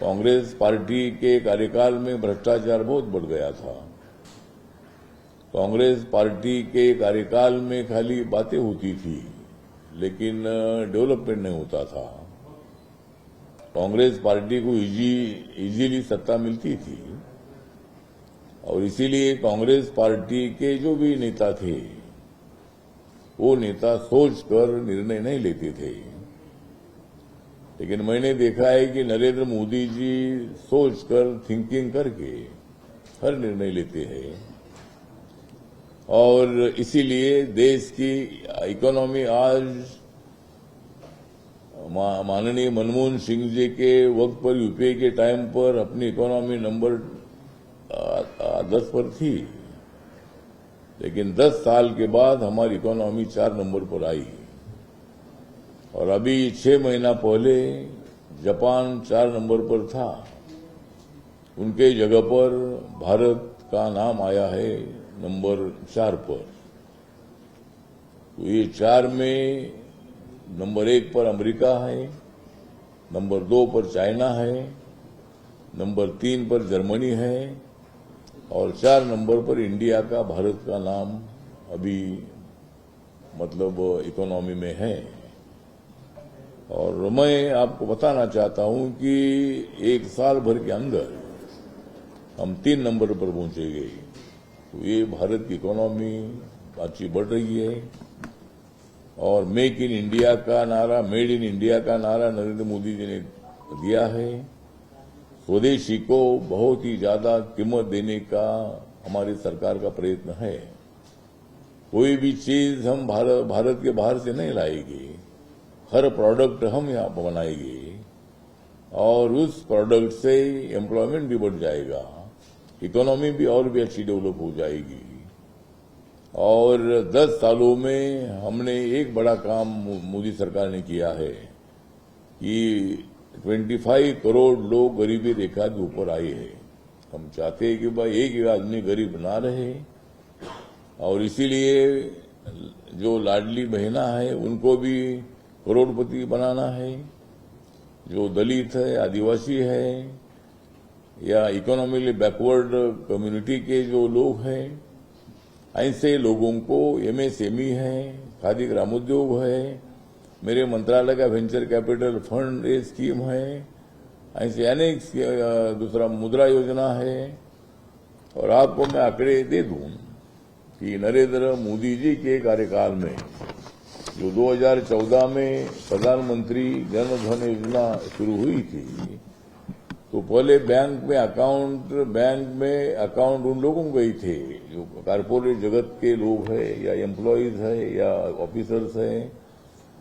Congress party के कार्यकाल में भ्रष्टाचार बहुत बढ़ गया था। कांग्रेस पार्टी के कार्यकाल में खाली बातें होती थी, लेकिन डेवलपमेंट नहीं होता था। कांग्रेस पार्टी को इजीली सत्ता मिलती थी और इसीलिए कांग्रेस पार्टी के जो भी नेता थे, वो नेता सोचकर निर्णय नहीं लेते थे। लेकिन मैंने देखा है कि नरेंद्र मोदी जी सोचकर, थिंकिंग करके हर निर्णय लेते हैं और इसीलिए देश की इकोनॉमी आज माननीय मनमोहन सिंह जी के वक्त पर, यूपीए के टाइम पर अपनी इकोनॉमी नंबर 10 पर थी, लेकिन 10 साल के बाद हमारी इकोनॉमी 4 नंबर पर आई और अभी 6 महीना पहले जापान 4 नंबर पर था, उनके जगह पर भारत का नाम आया है नंबर 4 पर। तो ये 4 में नंबर 1 पर अमेरिका है, नंबर 2 पर चाइना है, नंबर 3 पर जर्मनी है और 4 नंबर पर इंडिया का, भारत का नाम अभी मतलब इकोनॉमी में है। और मैं आपको बताना चाहता हूं कि 1 साल भर के अंदर हम 3 नंबर पर पहुंचेंगे। तो ये भारत की इकोनॉमी अच्छी बढ़ रही है और मेक इन इंडिया का नारा, मेड इन इंडिया का नारा नरेंद्र मोदी जी ने दिया है। स्वदेशी को बहुत ही ज्यादा कीमत देने का हमारी सरकार का प्रयत्न है। कोई भी चीज हम भारत के बाहर से नहीं लाएंगे, हर प्रोडक्ट हम यहाँ पर बनाएंगे और उस प्रोडक्ट से एम्प्लॉयमेंट भी बढ़ जाएगा, इकोनॉमी भी और भी अच्छी डेवलप हो जाएगी। और 10 सालों में हमने एक बड़ा काम मोदी सरकार ने किया है कि 25 करोड़ लोग गरीबी रेखा के ऊपर आए हैं। हम चाहते हैं कि भाई एक आदमी गरीब ना रहे और इसीलिए जो लाडली बहना है उनको भी करोड़पति बनाना है। जो दलित है, आदिवासी है या इकोनॉमिकली बैकवर्ड कम्युनिटी के जो लोग हैं, ऐसे लोगों को एमएसएमई है, खादी ग्रामोद्योग है, मेरे मंत्रालय का वेंचर कैपिटल फंड ये स्कीम है, ऐसे अनेक, दूसरा मुद्रा योजना है। और आपको मैं आंकड़े दे दूं कि नरेंद्र मोदी जी के कार्यकाल में जो 2014 में प्रधानमंत्री जन धन योजना शुरू हुई थी, तो पहले बैंक में अकाउंट उन लोगों को ही थे जो कारपोरेट जगत के लोग हैं या एम्प्लॉयज है या ऑफिसर्स हैं,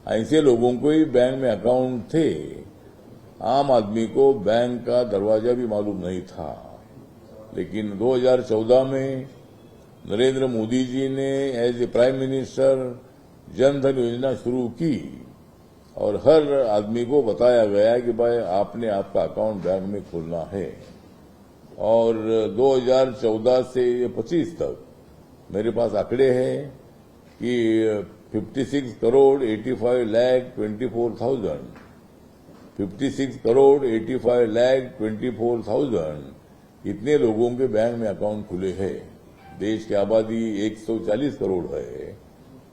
ऐसे लोगों को ही बैंक में अकाउंट थे। आम आदमी को बैंक का दरवाजा भी मालूम नहीं था। लेकिन 2014 में नरेंद्र मोदी जी ने as a prime minister Jan Dhan योजना शुरू की और हर आदमी को बताया गया कि भाई आपने आपका अकाउंट बैंक में खोलना है। और 2014 से 25 तक मेरे पास आंकड़े हैं कि 56 करोड़ 85 लाख 24,000 56 करोड़ 85 लाख 24,000 इतने लोगों के बैंक में अकाउंट खुले हैं। देश की आबादी 140 करोड़ है,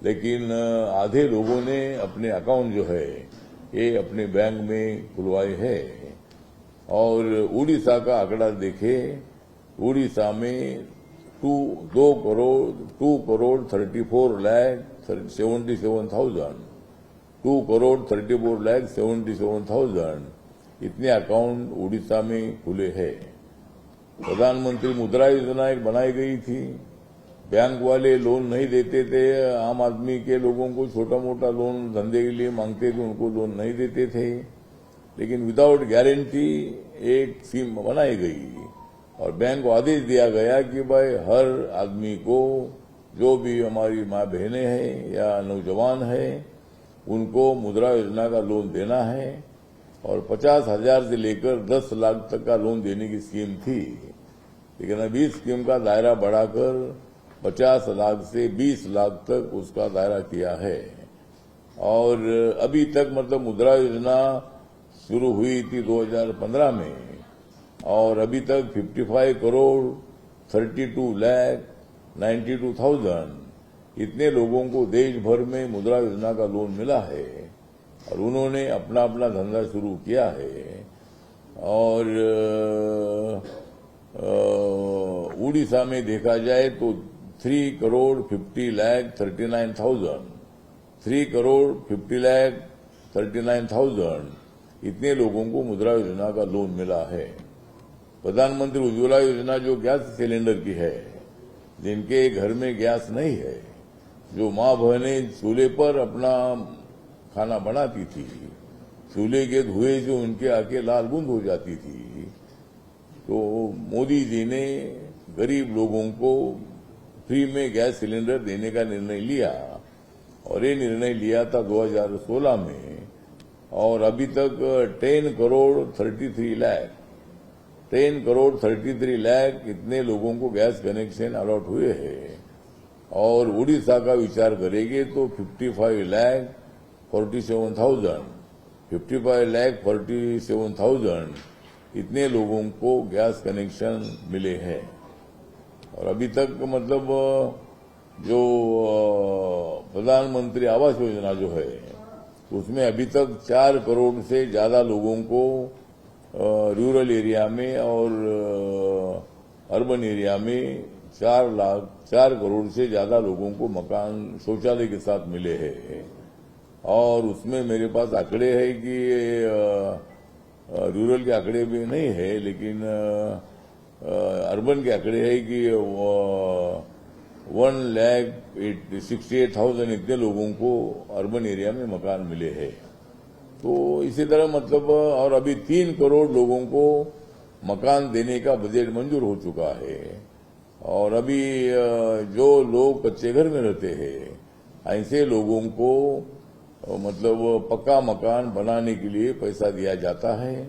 लेकिन आधे लोगों ने अपने अकाउंट जो है ये अपने बैंक में खुलवाए हैं। और उड़ीसा का आंकड़ा देखें, उड़ीसा में 2 करोड़ 34 लाख 77,000 2 करोड़ 34 लाख 77,000 इतने अकाउंट उड़ीसा में खुले हैं। प्रधानमंत्री मुद्रा योजना एक बनाई गई थी। बैंक वाले लोन नहीं देते थे, आम आदमी के लोगों को छोटा मोटा लोन धंधे के लिए मांगते थे, उनको लोन नहीं देते थे। लेकिन विदाउट गारंटी एक स्कीम बनाई गई और बैंक को आदेश दिया गया कि भाई हर आदमी को, जो भी हमारी माँ बहनें हैं या नौजवान हैं, उनको मुद्रा योजना का लोन देना है। और 50,000 से लेकर 10 लाख तक का लोन देने की स्कीम थी। लेकिन अभी इस स्कीम का दायरा बढ़ाकर 50 लाख से 20 लाख तक उसका दायरा किया है। और अभी तक मतलब मुद्रा योजना शुरू हुई थी 2015 में, और अभी तक 55 करोड़ 32,92,000 इतने लोगों को देश भर में मुद्रा योजना का लोन मिला है और उन्होंने अपना अपना धंधा शुरू किया है। और उड़ीसा में देखा जाए तो 3,50,39,000 इतने लोगों को मुद्रा योजना का लोन मिला है। प्रधानमंत्री उज्ज्वला योजना जो गैस सिलेंडर की है, जिनके घर में गैस नहीं है, जो माँ बहनें चूल्हे पर अपना खाना बनाती थी, चूल्हे के धुएं से उनके आंखें लाल बुंद हो जाती थी, तो मोदी जी ने गरीब लोगों को फ्री में गैस सिलेंडर देने का निर्णय लिया और ये निर्णय लिया था 2016 में। और अभी तक 10 करोड़ 33 लाख इतने लोगों को गैस कनेक्शन अलॉट हुए हैं। और उड़ीसा का विचार करेंगे तो 55,47,000 इतने लोगों को गैस कनेक्शन मिले हैं। और अभी तक मतलब जो प्रधानमंत्री आवास योजना जो है, उसमें अभी तक 4 करोड़ से ज्यादा लोगों को रूरल एरिया में और अर्बन एरिया में 4 करोड़ से ज्यादा लोगों को मकान शौचालय के साथ मिले हैं। और उसमें मेरे पास आंकड़े हैं कि रूरल के आंकड़े भी नहीं है, लेकिन अर्बन के आंकड़े हैं कि 1,68,000 इतने लोगों को अर्बन एरिया में मकान मिले हैं। तो इसी तरह मतलब और अभी 3 करोड़ लोगों को मकान देने का बजट मंजूर हो चुका है। और अभी जो लोग कच्चे घर में रहते हैं, ऐसे लोगों को मतलब पक्का मकान बनाने के लिए पैसा दिया जाता है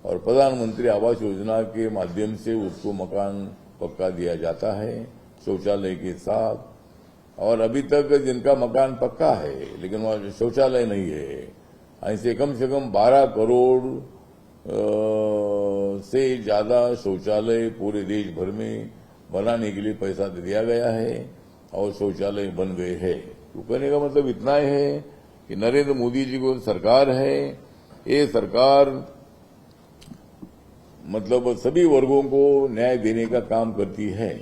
और प्रधानमंत्री आवास योजना के माध्यम से उसको मकान पक्का दिया जाता है शौचालय के साथ। और अभी तक जिनका मकान पक्का है लेकिन वहां शौचालय नहीं है, ऐसे कम से कम 12 करोड़ से ज्यादा शौचालय पूरे देश भर में बनाने के लिए पैसा दिया गया है और शौचालय बन गए हैं। तो कहने का मतलब इतना है कि नरेंद्र मोदी जी को सरकार है, ये सरकार मतलब सभी वर्गों को न्याय देने का काम करती है।